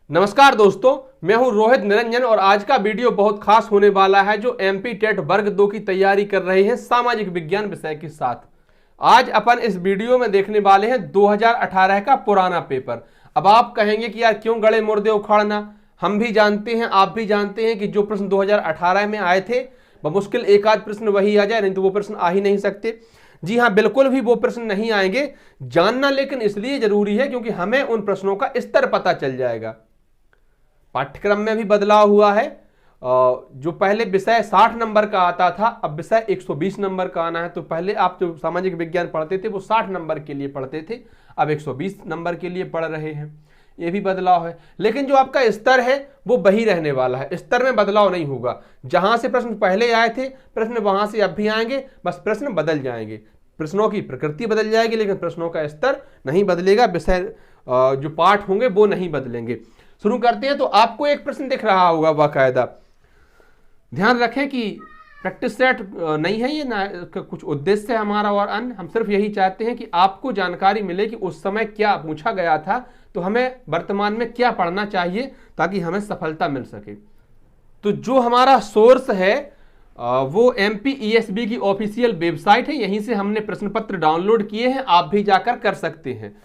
नमस्कार दोस्तों, मैं हूं रोहित निरंजन और आज का वीडियो बहुत खास होने वाला है। जो एमपी टेट वर्ग 2 की तैयारी कर रहे हैं सामाजिक विज्ञान विषय के साथ, आज अपन इस वीडियो में देखने वाले हैं 2018 का पुराना पेपर। अब आप कहेंगे कि यार क्यों गड़े मुर्दे उखाड़ना, हम भी जानते हैं, आप भी जानते हैं कि जो प्रश्न 2018 में आए थे बमुश्किल एक आध प्रश्न वही आ जाए, नहीं तो वो प्रश्न आ ही नहीं सकते। जी हाँ, बिल्कुल भी वो प्रश्न नहीं आएंगे। जानना लेकिन इसलिए जरूरी है क्योंकि हमें उन प्रश्नों का स्तर पता चल जाएगा। पाठ्यक्रम में भी बदलाव हुआ है। जो पहले विषय 60 नंबर का आता था, अब विषय 120 नंबर का आना है। तो पहले आप जो सामाजिक विज्ञान पढ़ते थे वो 60 नंबर के लिए पढ़ते थे, अब 120 नंबर के लिए पढ़ रहे हैं। ये भी बदलाव है, लेकिन जो आपका स्तर है वो वही रहने वाला है। स्तर में बदलाव नहीं होगा। जहां से प्रश्न पहले आए थे प्रश्न वहां से अब भी आएंगे, बस प्रश्न बदल जाएंगे। प्रश्नों की प्रकृति बदल जाएगी लेकिन प्रश्नों का स्तर नहीं बदलेगा। विषय जो पाठ होंगे वो नहीं बदलेंगे। शुरू करते हैं। तो आपको एक प्रश्न दिख रहा होगा बाकायदा। ध्यान रखें कि प्रैक्टिस सेट नहीं है ये, ना कुछ उद्देश्य है हमारा और अन्य। हम सिर्फ यही चाहते हैं कि आपको जानकारी मिले कि उस समय क्या पूछा गया था, तो हमें वर्तमान में क्या पढ़ना चाहिए ताकि हमें सफलता मिल सके। तो जो हमारा सोर्स है वो MPESB की ऑफिशियल वेबसाइट है। यहीं से हमने प्रश्न पत्र डाउनलोड किए हैं, आप भी जाकर कर सकते हैं।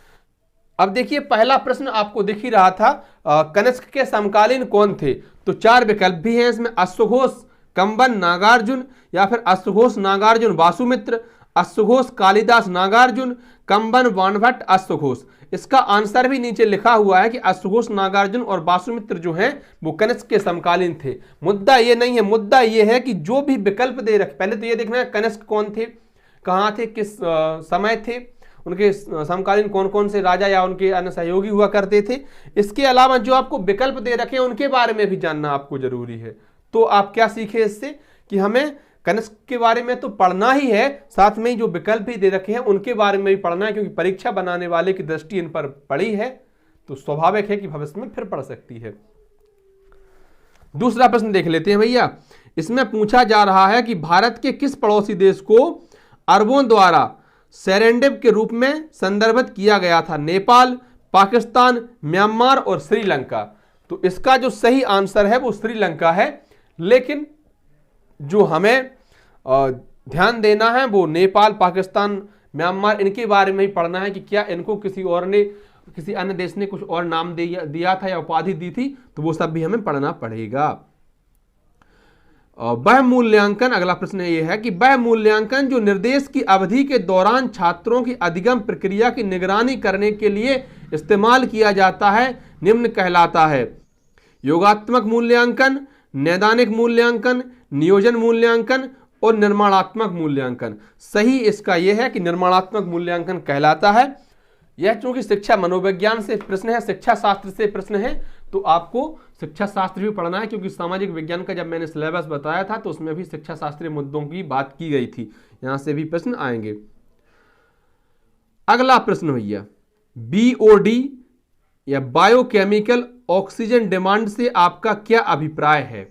अब देखिए, पहला प्रश्न आपको दिख ही रहा था, कनिष्क के समकालीन कौन थे। तो 4 विकल्प भी हैं इसमें, अश्वघोष, कंबन, नागार्जुन, या फिर अश्वघोष, नागार्जुन, वासुमित्र, अश्वघोष, कालिदास, नागार्जुन, कंबन, बाणभट्ट, अश्वघोष। इसका आंसर भी नीचे लिखा हुआ है कि अश्वघोष, नागार्जुन और वासुमित्र जो हैं वो कनिष्क के समकालीन थे। मुद्दा ये नहीं है, मुद्दा ये है कि जो भी विकल्प दे रखे, पहले तो ये देखना है कनिष्क कौन थे, कहाँ थे, किस समय थे, उनके समकालीन कौन कौन से राजा या उनके अन्य सहयोगी हुआ करते थे। इसके अलावा जो आपको विकल्प दे रखे हैं उनके बारे में भी जानना आपको जरूरी है। तो आप क्या सीखे इससे कि हमें कनिष्क के बारे में तो पढ़ना ही है, साथ में जो विकल्प भी दे रखे हैं उनके बारे में भी पढ़ना है, क्योंकि परीक्षा बनाने वाले की दृष्टि इन पर पड़ी है तो स्वाभाविक है कि भविष्य में फिर पढ़ सकती है। दूसरा प्रश्न देख लेते हैं भैया। इसमें पूछा जा रहा है कि भारत के किस पड़ोसी देश को अरबों द्वारा सेरेंडिप के रूप में संदर्भित किया गया था। नेपाल, पाकिस्तान, म्यांमार और श्रीलंका। तो इसका जो सही आंसर है वो श्रीलंका है, लेकिन जो हमें ध्यान देना है वो नेपाल, पाकिस्तान, म्यांमार, इनके बारे में ही पढ़ना है कि क्या इनको किसी और ने, किसी अन्य देश ने कुछ और नाम दिया था या उपाधि दी थी, तो वो सब भी हमें पढ़ना पड़ेगा। वह मूल्यांकन, अगला प्रश्न यह है कि वह मूल्यांकन जो निर्देश की अवधि के दौरान छात्रों की अधिगम प्रक्रिया की निगरानी करने के लिए इस्तेमाल किया जाता है निम्न कहलाता है। योगात्मक मूल्यांकन, नैदानिक मूल्यांकन, नियोजन मूल्यांकन और निर्माणात्मक मूल्यांकन। सही इसका यह है कि निर्माणात्मक मूल्यांकन कहलाता है। यह चूंकि शिक्षा मनोविज्ञान से प्रश्न है, शिक्षा शास्त्र से प्रश्न है, तो आपको शिक्षा शास्त्र भी पढ़ना है, क्योंकि सामाजिक विज्ञान का जब मैंने सिलेबस बताया था तो उसमें भी शिक्षा शास्त्रीय मुद्दों की बात की गई थी। यहां से भी प्रश्न आएंगे। अगला प्रश्न भैया, BOD या बायोकेमिकल ऑक्सीजन डिमांड से आपका क्या अभिप्राय है।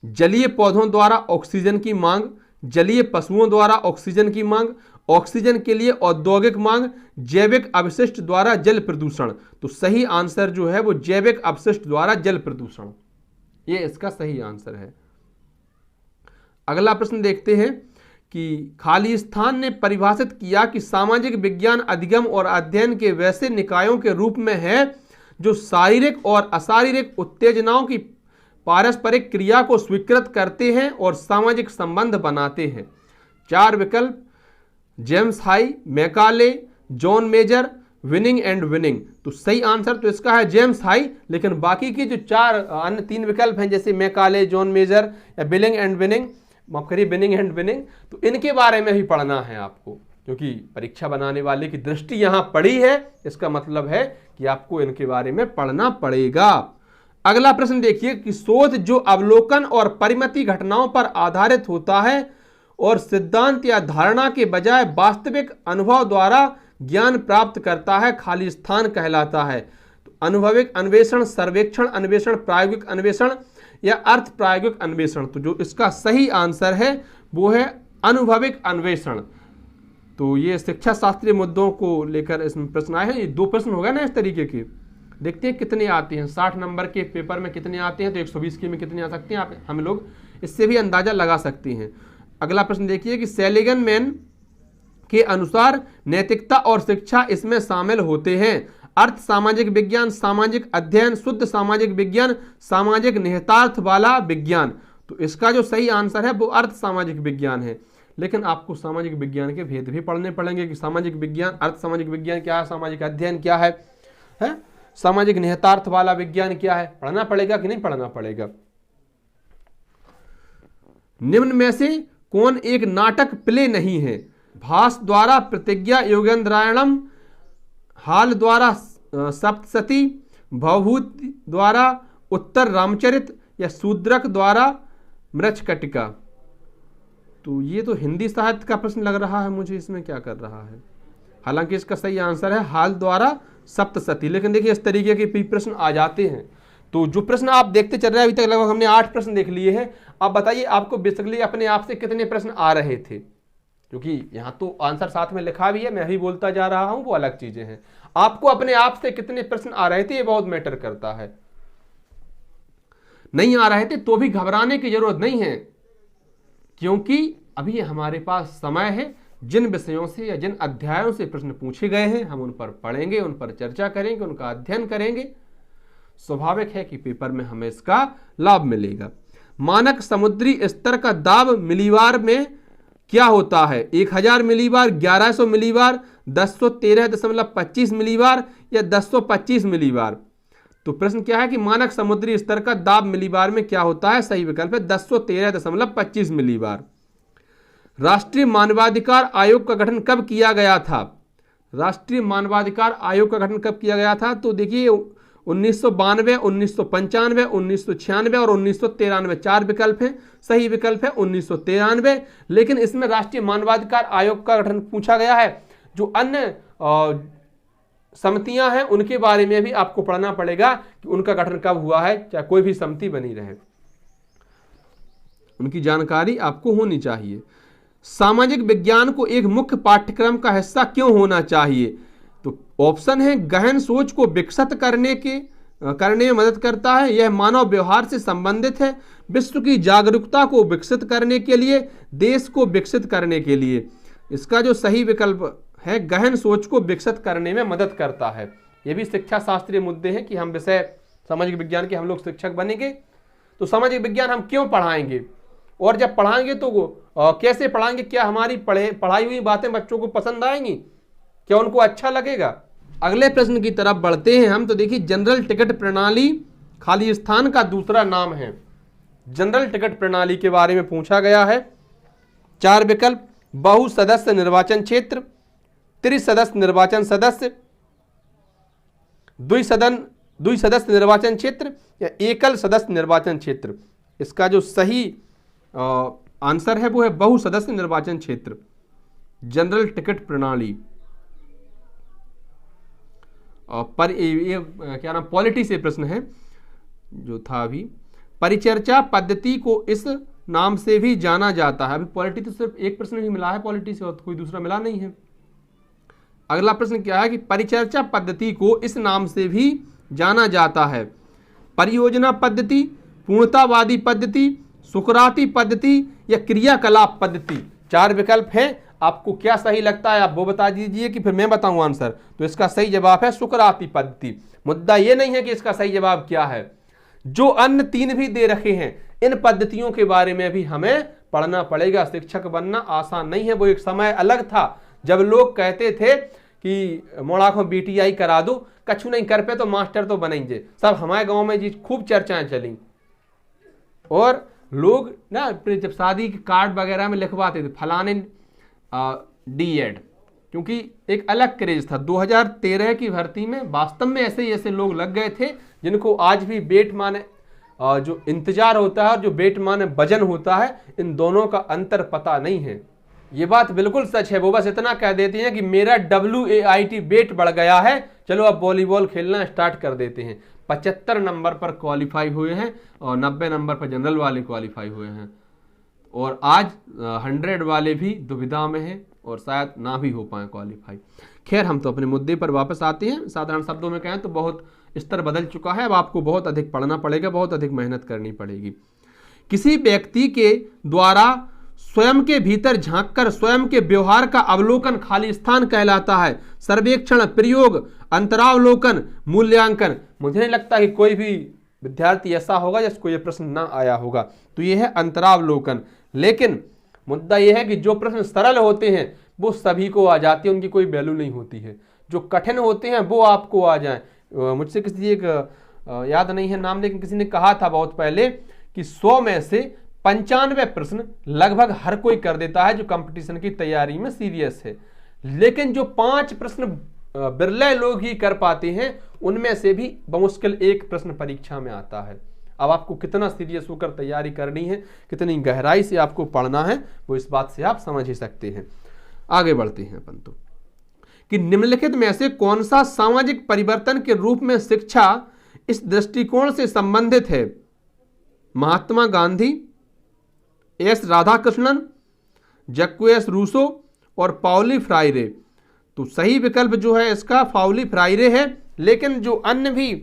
जलीय पौधों द्वारा ऑक्सीजन की मांग, जलीय पशुओं द्वारा ऑक्सीजन की मांग, ऑक्सीजन के लिए औद्योगिक मांग, जैविक अपशिष्ट द्वारा जल प्रदूषण। तो सही आंसर जो है वो जैविक अपशिष्ट द्वारा जल प्रदूषण, ये इसका सही आंसर है। अगला प्रश्न देखते हैं कि खालिस्तान ने परिभाषित किया कि सामाजिक विज्ञान अधिगम और अध्ययन के वैसे निकायों के रूप में है जो शारीरिक और अशारीरिक उत्तेजनाओं की पारस्परिक क्रिया को स्वीकृत करते हैं और सामाजिक संबंध बनाते हैं। 4 विकल्प, जेम्स हाई, मैकाले, जॉन मेजर, विनिंग एंड विनिंग। तो सही आंसर तो इसका है जेम्स हाई, लेकिन बाकी के जो 4 अन्य 3 विकल्प हैं जैसे मैकाले, जॉन मेजर या बिलिंग एंड विनिंग, माफ करिए विनिंग एंड विनिंग, तो इनके बारे में भी पढ़ना है आपको, क्योंकि परीक्षा बनाने वाले की दृष्टि यहां पड़ी है। इसका मतलब है कि आपको इनके बारे में पढ़ना पड़ेगा। अगला प्रश्न देखिए कि शोध जो अवलोकन और परिमिति घटनाओं पर आधारित होता है और सिद्धांत या धारणा के बजाय वास्तविक अनुभव द्वारा ज्ञान प्राप्त करता है, खालिस्तान कहलाता है। तो अनुभविक अन्वेषण, सर्वेक्षण अन्वेषण, प्रायोगिक अन्वेषण या अर्थ प्रायोगिक अन्वेषण। तो जो इसका सही आंसर है वो है अनुभविक अन्वेषण। तो ये शिक्षा शास्त्रीय मुद्दों को लेकर इसमें प्रश्न आए हैं। ये 2 प्रश्न हो गए ना इस तरीके के। देखते हैं कितने आते हैं। 60 नंबर के पेपर में कितने आते हैं, तो 120 के में कितने आ सकते हैं, आप हम लोग इससे भी अंदाजा लगा सकते हैं। अगला प्रश्न देखिए कि सेलिगन मैन के अनुसार नैतिकता और शिक्षा इसमें शामिल होते हैं। अर्थ सामाजिक विज्ञान, सामाजिक अध्ययन, शुद्ध सामाजिक विज्ञान, सामाजिक निहितार्थ वाला विज्ञान। तो इसका जो सही आंसर है वो अर्थ सामाजिक विज्ञान है। लेकिन आपको सामाजिक विज्ञान के भेद भी पढ़ने पड़ेंगे कि सामाजिक विज्ञान, अर्थ सामाजिक विज्ञान क्या है, सामाजिक अध्ययन क्या है, सामाजिक निहितार्थ वाला विज्ञान क्या है, पढ़ना पड़ेगा कि नहीं पढ़ना पड़ेगा। निम्न में से कौन एक नाटक प्ले नहीं है? भास द्वारा प्रतिज्ञा योगेंद्रायणम, हाल द्वारा सप्तशती, भवभूत द्वारा उत्तर रामचरित, या शूद्रक द्वारा मृच्छकटिका। तो ये तो हिंदी साहित्य का प्रश्न लग रहा है मुझे, इसमें क्या कर रहा है। हालांकि इसका सही आंसर है हाल द्वारा सप्तशती। लेकिन देखिए इस तरीके के प्रश्न आ जाते हैं। तो जो प्रश्न आप देखते चल रहे हैं, अभी तक लगभग हमने 8 प्रश्न देख लिए हैं। अब बताइए आपको बेसिकली अपने आप से कितने प्रश्न आ रहे थे, क्योंकि यहाँ तो आंसर साथ में लिखा भी है, मैं भी बोलता जा रहा हूं, वो अलग चीजें हैं। आपको अपने आप से कितने प्रश्न आ रहे थे ये बहुत मैटर करता है। नहीं आ रहे थे तो भी घबराने की जरूरत नहीं है, क्योंकि अभी हमारे पास समय है। जिन विषयों से या जिन अध्यायों से प्रश्न पूछे गए हैं हम उन पर पढ़ेंगे, उन पर चर्चा करेंगे, उनका अध्ययन करेंगे। स्वाभाविक है कि पेपर में हमें इसका लाभ मिलेगा। मानक समुद्री स्तर का दाब मिलीबार में क्या होता है? 1000 मिलीबार, 1100 मिलीबार, 1013.25 मिलीबार, या 1025 मिलीबार। तो प्रश्न क्या है कि मानक समुद्री स्तर का दाब मिलीबार में क्या होता है? सही विकल्प है 1013.25 मिलीबार। राष्ट्रीय मानवाधिकार आयोग का गठन कब किया गया था? राष्ट्रीय मानवाधिकार आयोग का गठन कब किया गया था? तो देखिए 1992, 1995, 1996 और 1993। 4 विकल्प हैं। सही विकल्प है 1993। लेकिन इसमें राष्ट्रीय मानवाधिकार आयोग का गठन पूछा गया है। जो अन्य समितियां हैं उनके बारे में भी आपको पढ़ना पड़ेगा कि उनका गठन कब हुआ है, चाहे कोई भी समिति बनी रहे, उनकी जानकारी आपको होनी चाहिए। सामाजिक विज्ञान को एक मुख्य पाठ्यक्रम का हिस्सा क्यों होना चाहिए? तो ऑप्शन है गहन सोच को विकसित करने में मदद करता है, यह मानव व्यवहार से संबंधित है, विश्व की जागरूकता को विकसित करने के लिए, देश को विकसित करने के लिए। इसका जो सही विकल्प है गहन सोच को विकसित करने में मदद करता है। यह भी शिक्षा शास्त्रीय मुद्दे हैं कि हम विषय सामाजिक विज्ञान के हम लोग शिक्षक बनेंगे तो सामाजिक विज्ञान हम क्यों पढ़ाएंगे, और जब पढ़ाएंगे तो कैसे पढ़ाएंगे, क्या हमारी पढ़ाई हुई बातें बच्चों को पसंद आएंगी, क्या उनको अच्छा लगेगा। अगले प्रश्न की तरफ बढ़ते हैं हम। तो देखिए जनरल टिकट प्रणाली खाली स्थान का दूसरा नाम है। जनरल टिकट प्रणाली के बारे में पूछा गया है। 4 विकल्प: बहुसदस्य निर्वाचन क्षेत्र, त्रिसदस्य निर्वाचन सदस्य, द्विसदस्य निर्वाचन क्षेत्र, या एकल सदस्य निर्वाचन क्षेत्र। इसका जो सही आंसर है वो है बहुसदस्य निर्वाचन क्षेत्र। जनरल टिकट प्रणाली पर ये क्या नाम पॉलिटी से प्रश्न है जो था अभी। परिचर्चा पद्धति को इस नाम से भी जाना जाता है। अभी पॉलिटी तो सिर्फ एक प्रश्न ही मिला है पॉलिटी से, और कोई दूसरा मिला नहीं है। अगला प्रश्न क्या है कि परिचर्चा पद्धति को इस नाम से भी जाना जाता है। परियोजना पद्धति, पूर्णतावादी पद्धति, सुकराती पद्धति, या क्रियाकलाप पद्धति। 4 विकल्प हैं। आपको क्या सही लगता है आप वो बता दीजिए कि फिर मैं बताऊं आंसर। तो इसका सही जवाब है सुकराती पद्धति। मुद्दा ये नहीं है कि इसका सही जवाब क्या है, जो अन्य 3 भी दे रखे हैं इन पद्धतियों के बारे में भी हमें पढ़ना पड़ेगा। शिक्षक बनना आसान नहीं है। वो एक समय अलग था जब लोग कहते थे कि मोड़ा को BTI करा दो, कछु नहीं कर पे तो मास्टर तो बनेंगे। सब हमारे गांव में जी खूब चर्चाएं चली, और लोग ना जब शादी के कार्ड वगैरह में लिखवाते थे फलाने D.Ed, क्योंकि एक अलग क्रेज था। 2013 की भर्ती में वास्तव में ऐसे लोग लग गए थे जिनको आज भी वेट माने जो इंतजार होता है और जो वेट माने वजन होता है, इन दोनों का अंतर पता नहीं है। ये बात बिल्कुल सच है। वो बस इतना कह देते हैं कि मेरा WAIT वेट बढ़ गया है, चलो अब वॉलीबॉल खेलना स्टार्ट कर देते हैं। 75 नंबर पर क्वालिफाई हुए हैं और 90 नंबर पर जनरल वाले क्वालिफाई हुए हैं, और आज 100 वाले भी दुविधा में हैं और शायद ना भी हो पाए क्वालिफाई। खैर हम तो अपने मुद्दे पर वापस आते हैं। साधारण शब्दों में कहें तो बहुत स्तर बदल चुका है। अब आपको बहुत अधिक पढ़ना पड़ेगा, बहुत अधिक मेहनत करनी पड़ेगी। किसी व्यक्ति के द्वारा स्वयं के भीतर झांककर स्वयं के व्यवहार का अवलोकन खाली स्थान कहलाता है। सर्वेक्षण, प्रयोग, अंतरावलोकन, मूल्यांकन। मुझे नहीं लगता कि कोई भी विद्यार्थी ऐसा होगा जिसको यह प्रश्न ना आया होगा। तो यह है अंतरावलोकन। लेकिन मुद्दा यह है कि जो प्रश्न सरल होते हैं वो सभी को आ जाती है, उनकी कोई वैल्यू नहीं होती है। जो कठिन होते हैं वो आपको आ जाए। मुझसे किसी एक याद नहीं है नाम, लेकिन किसी ने कहा था बहुत पहले कि 100 में से 95 प्रश्न लगभग हर कोई कर देता है जो कंपटीशन की तैयारी में सीरियस है। लेकिन जो 5 प्रश्न बिरले लोग ही कर पाते हैं, उनमें से भी बमुश्किल 1 प्रश्न परीक्षा में आता है। अब आपको कितना सीरियस होकर तैयारी करनी है, कितनी गहराई से आपको पढ़ना है, वो इस बात से आप समझ ही सकते हैं। आगे बढ़ते हैं अपन तो कि निम्नलिखित में से कौन सा सामाजिक परिवर्तन के रूप में शिक्षा इस दृष्टिकोण से संबंधित है? महात्मा गांधी, एस राधाकृष्णन, जक्वेस रूसो और पाउली फ्राइरे। तो सही विकल्प जो है इसका पाउली फ्राइरे है। लेकिन जो अन्य भी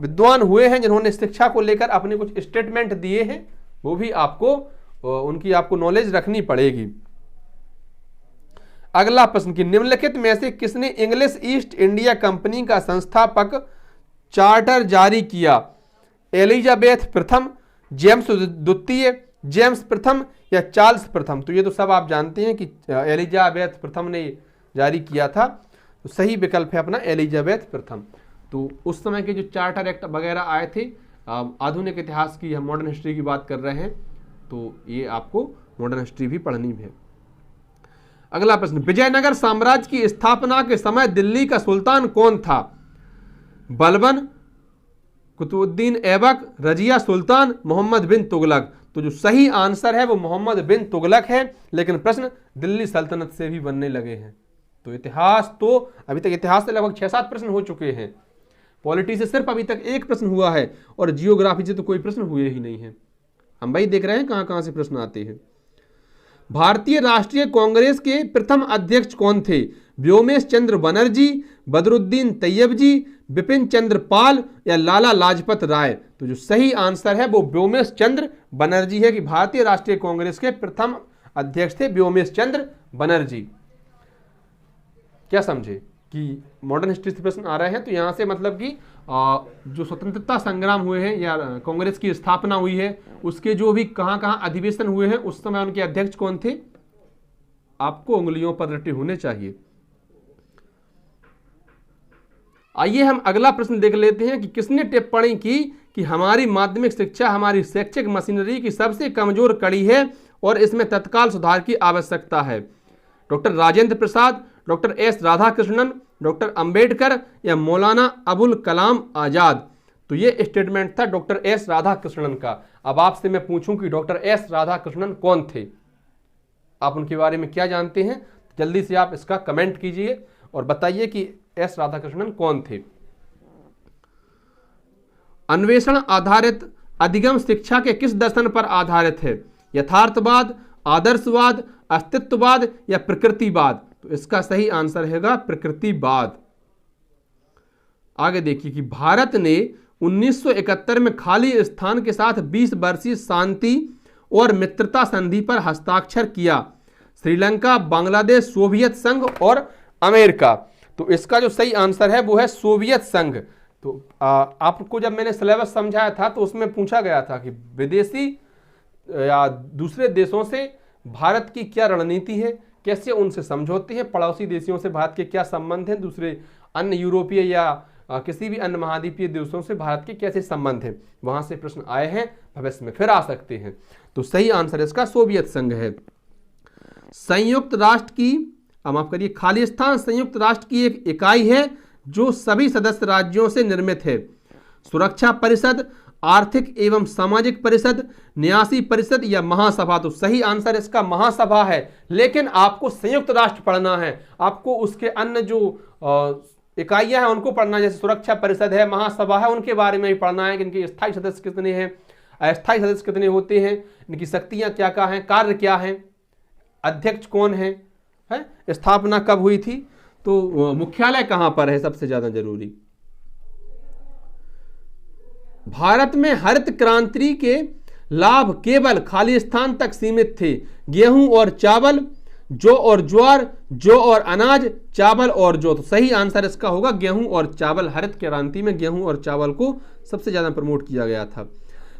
विद्वान हुए हैं जिन्होंने शिक्षा को लेकर अपने कुछ स्टेटमेंट दिए हैं, वो भी आपको उनकी आपको नॉलेज रखनी पड़ेगी। अगला प्रश्न कि निम्नलिखित में से किसने इंग्लिश ईस्ट इंडिया कंपनी का संस्थापक चार्टर जारी किया? एलिजाबेथ प्रथम, जेम्स द्वितीय, जेम्स प्रथम या चार्ल्स प्रथम? तो ये तो सब आप जानते हैं कि एलिजाबेथ प्रथम ने जारी किया था। तो सही विकल्प है अपना एलिजाबेथ प्रथम। तो उस समय के जो चार्टर एक्ट वगैरह आए थे, आधुनिक इतिहास की, हम मॉडर्न हिस्ट्री की बात कर रहे हैं, तो ये आपको मॉडर्न हिस्ट्री भी पढ़नी है। अगला प्रश्न, विजयनगर साम्राज्य की स्थापना के समय दिल्ली का सुल्तान कौन था? बलबन, कुतुबुद्दीन ऐबक, रजिया सुल्तान, मोहम्मद बिन तुगलक? तो जो सही आंसर है वो मोहम्मद बिन तुगलक है। लेकिन प्रश्न दिल्ली सल्तनत से भी बनने लगे हैं। तो इतिहास तो अभी तक इतिहास से लगभग 6-7 प्रश्न हो चुके हैं। पॉलिटी से सिर्फ अभी तक 1 प्रश्न हुआ है और जियोग्राफी से तो कोई प्रश्न हुए ही नहीं है। हम भाई देख रहे हैं कहां कहां से प्रश्न आते हैं। भारतीय राष्ट्रीय कांग्रेस के प्रथम अध्यक्ष कौन थे? व्योमेश चंद्र बनर्जी, बदरुद्दीन तैयबजी, बिपिन चंद्र पाल या लाला लाजपत राय? तो जो सही आंसर है वो व्योमेश चंद्र बनर्जी है कि भारतीय राष्ट्रीय कांग्रेस के प्रथम अध्यक्ष थे व्योमेश चंद्र बनर्जी। क्या समझे कि मॉडर्न हिस्ट्री से प्रश्न आ रहे हैं? तो यहां से मतलब कि जो स्वतंत्रता संग्राम हुए हैं या कांग्रेस की स्थापना हुई है, उसके जो भी कहां कहां अधिवेशन हुए हैं, उस समय उनके अध्यक्ष कौन थे, आपको उंगलियों पर रटे होने चाहिए। आइए हम अगला प्रश्न देख लेते हैं कि किसने टिप्पणी की कि हमारी माध्यमिक शिक्षा हमारी शैक्षिक मशीनरी की सबसे कमजोर कड़ी है और इसमें तत्काल सुधार की आवश्यकता है? Doctor Rajendra Prasad, doctor S Radhakrishnan, doctor Ambedkar या मौलाना अबुल कलाम आजाद? तो ये स्टेटमेंट था डॉक्टर एस राधाकृष्णन का। अब आपसे मैं पूछूं कि डॉक्टर एस राधाकृष्णन कौन थे, आप उनके बारे में क्या जानते हैं? जल्दी से आप इसका कमेंट कीजिए और बताइए कि एस राधाकृष्णन कौन थे। अन्वेषण आधारित अधिगम शिक्षा के किस दर्शन पर आधारित है? यथार्थवाद, आदर्शवाद, अस्तित्ववाद या प्रकृतिवाद? तो इसका सही आंसर हैगा प्रकृतिवाद। आगे देखिए कि भारत ने 1971 में खाली स्थान के साथ 20 वर्षीय शांति और मित्रता संधि पर हस्ताक्षर किया। श्रीलंका, बांग्लादेश, सोवियत संघ और अमेरिका? तो इसका जो सही आंसर है वो है सोवियत संघ। तो आपको जब मैंने सिलेबस समझाया था तो उसमें पूछा गया था कि विदेशी या दूसरे देशों से भारत की क्या रणनीति है, कैसे उनसे समझौते हैं, पड़ोसी देशों से भारत के क्या संबंध हैं, दूसरे अन्य यूरोपीय या किसी भी अन्य महाद्वीपीय देशों से भारत के कैसे संबंध हैं। वहां से प्रश्न आए हैं, भविष्य में फिर आ सकते हैं। तो सही आंसर इसका सोवियत संघ है। संयुक्त राष्ट्र की, माफ करिए, खालिस्तान संयुक्त राष्ट्र की एक इकाई है जो सभी सदस्य राज्यों से निर्मित है। सुरक्षा परिषद, आर्थिक एवं सामाजिक परिषद, न्यासी परिषद या महासभा? तो सही आंसर इसका महासभा है। लेकिन आपको संयुक्त राष्ट्र पढ़ना है, आपको उसके अन्य जो इकाइयां हैं उनको पढ़ना है, जैसे सुरक्षा परिषद है, महासभा है, उनके बारे में भी पढ़ना है कि इनके स्थायी सदस्य कितने हैं, अस्थायी सदस्य कितने होते हैं, इनकी शक्तियां क्या क्या हैं, कार्य क्या हैं, अध्यक्ष कौन है, स्थापना कब हुई थी, तो मुख्यालय कहां पर है, सबसे ज्यादा जरूरी। भारत में हरित क्रांति के लाभ केवल खालिस्तान तक सीमित थे। गेहूं और चावल, जौ और ज्वार, जौ और अनाज, चावल और जौ। तो सही आंसर इसका होगा गेहूं और चावल। हरित क्रांति में गेहूं और चावल को सबसे ज्यादा प्रमोट किया गया था।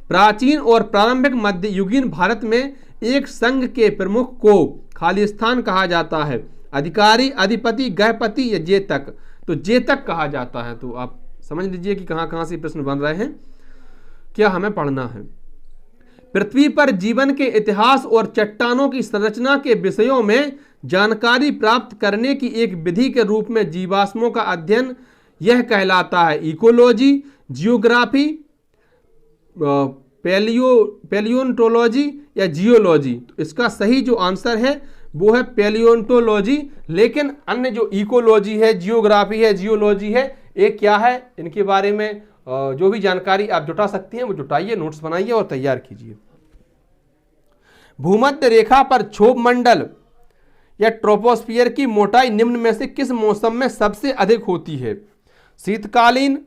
प्राचीन और प्रारंभिक मध्ययुगीन भारत में एक संघ के प्रमुख को खालिस्तान कहा जाता है। अधिकारी, अधिपति, गृहपति या जेतक। तो जेतक कहा जाता है। तो आप समझ लीजिए कि कहां कहां से प्रश्न बन रहे हैं, क्या हमें पढ़ना है। पृथ्वी पर जीवन के इतिहास और चट्टानों की संरचना के विषयों में जानकारी प्राप्त करने की एक विधि के रूप में जीवाश्मों का अध्ययन यह कहलाता है। इकोलॉजी, जियोग्राफी, पैलियोंटोलॉजी या जियोलॉजी। तो इसका सही जो आंसर है वो है पैलियोंटोलॉजी। लेकिन अन्य जो इकोलॉजी है, जियोग्राफी है, जियोलॉजी है, एक क्या है, इनके बारे में जो भी जानकारी आप जुटा सकती हैं वो जुटाइए, नोट्स बनाइए और तैयार कीजिए। भूमध्य रेखा पर क्षोभ मंडल या ट्रोपोस्फियर की मोटाई निम्न में से किस मौसम में सबसे अधिक होती है? शीतकालीन,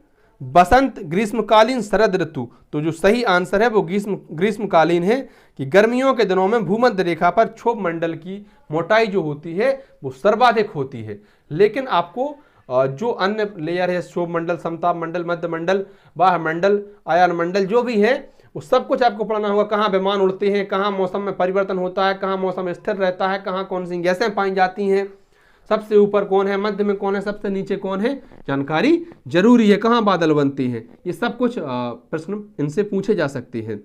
बसंत, ग्रीष्मकालीन, शरद ऋतु। तो जो सही आंसर है वो ग्रीष्मकालीन है कि गर्मियों के दिनों में भूमध्य रेखा पर क्षोभ मंडल की मोटाई जो होती है वो सर्वाधिक होती है। लेकिन आपको जो अन्य लेयर है, क्षोभ मंडल, समताप मंडल, मध्य मंडल, बाह्य मंडल, आयन मंडल, जो भी है वो सब कुछ आपको पढ़ना होगा। कहाँ विमान उड़ते हैं, कहाँ मौसम में परिवर्तन होता है, कहाँ मौसम स्थिर रहता है, कहाँ कौन सी गैसें पाई जाती हैं, सबसे ऊपर कौन है, मध्य में कौन है, सबसे नीचे कौन है, जानकारी जरूरी है। कहाँ बादल बनते हैं, ये सब कुछ प्रश्न इनसे पूछे जा सकते हैं।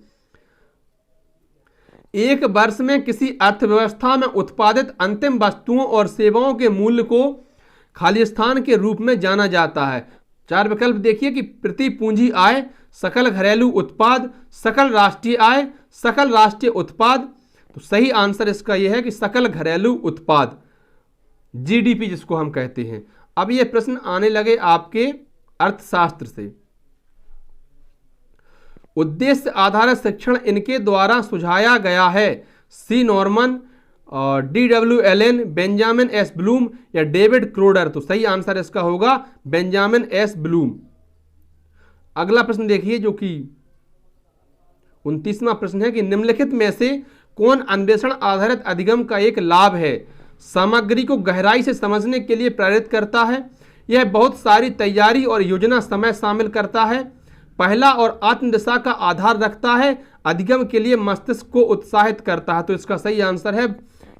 एक वर्ष में किसी अर्थव्यवस्था में उत्पादित अंतिम वस्तुओं और सेवाओं के मूल्य को खालिस्तान के रूप में जाना जाता है। चार विकल्प देखिए कि प्रति पूंजी आय, सकल घरेलू उत्पाद, सकल राष्ट्रीय आय, सकल राष्ट्रीय उत्पाद। तो सही आंसर इसका यह है कि सकल घरेलू उत्पाद, जीडीपी जिसको हम कहते हैं। अब ये प्रश्न आने लगे आपके अर्थशास्त्र से। उद्देश्य आधारित शिक्षण इनके द्वारा सुझाया गया है। C Norman, DW Allen, Benjamin S Bloom या डेविड क्रोडर। तो सही आंसर इसका होगा बेंजामिन एस ब्लूम। अगला प्रश्न देखिए जो कि 29वां प्रश्न है कि निम्नलिखित में से कौन अन्वेषण आधारित अधिगम का एक लाभ है? सामग्री को गहराई से समझने के लिए प्रेरित करता है। यह बहुत सारी तैयारी और योजना समय शामिल करता है। पहला और आत्मदिशा का आधार रखता है। अधिगम के लिए मस्तिष्क को उत्साहित करता है। तो इसका सही आंसर है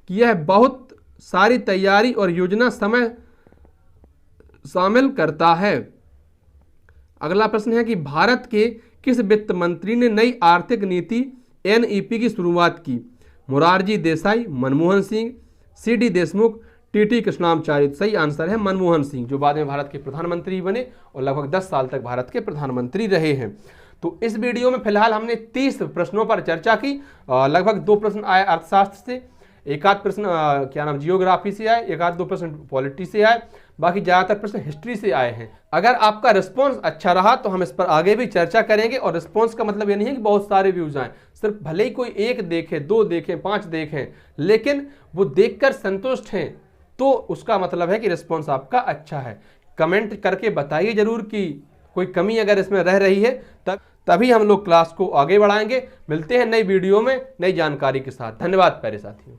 कि यह बहुत सारी तैयारी और योजना समय शामिल करता है। अगला प्रश्न है कि भारत के किस वित्त मंत्री ने नई आर्थिक नीति NEP की शुरुआत की? Morarji Desai, Manmohan Singh, CD Deshmukh, TT Krishnacharya. सही आंसर है मनमोहन सिंह, जो बाद में भारत के प्रधानमंत्री बने और लगभग 10 साल तक भारत के प्रधानमंत्री रहे हैं। तो इस वीडियो में फिलहाल हमने 30 प्रश्नों पर चर्चा की। लगभग 2 प्रश्न आए अर्थशास्त्र से, एक आध प्रश्न जियोग्राफी से आए, एक आध 2 प्रश्न पॉलिटी से आए, बाकी ज़्यादातर प्रश्न हिस्ट्री से आए हैं। अगर आपका रिस्पॉन्स अच्छा रहा तो हम इस पर आगे भी चर्चा करेंगे। और रिस्पॉन्स का मतलब ये नहीं है कि बहुत सारे व्यूज आए, सिर्फ भले ही कोई 1 देखे, 2 देखें, 5 देखें, लेकिन वो देखकर संतुष्ट हैं तो उसका मतलब है कि रिस्पॉन्स आपका अच्छा है। कमेंट करके बताइए जरूर कि कोई कमी अगर इसमें रह रही है, तभी हम लोग क्लास को आगे बढ़ाएंगे। मिलते हैं नई वीडियो में नई जानकारी के साथ। धन्यवाद प्यारे साथियों।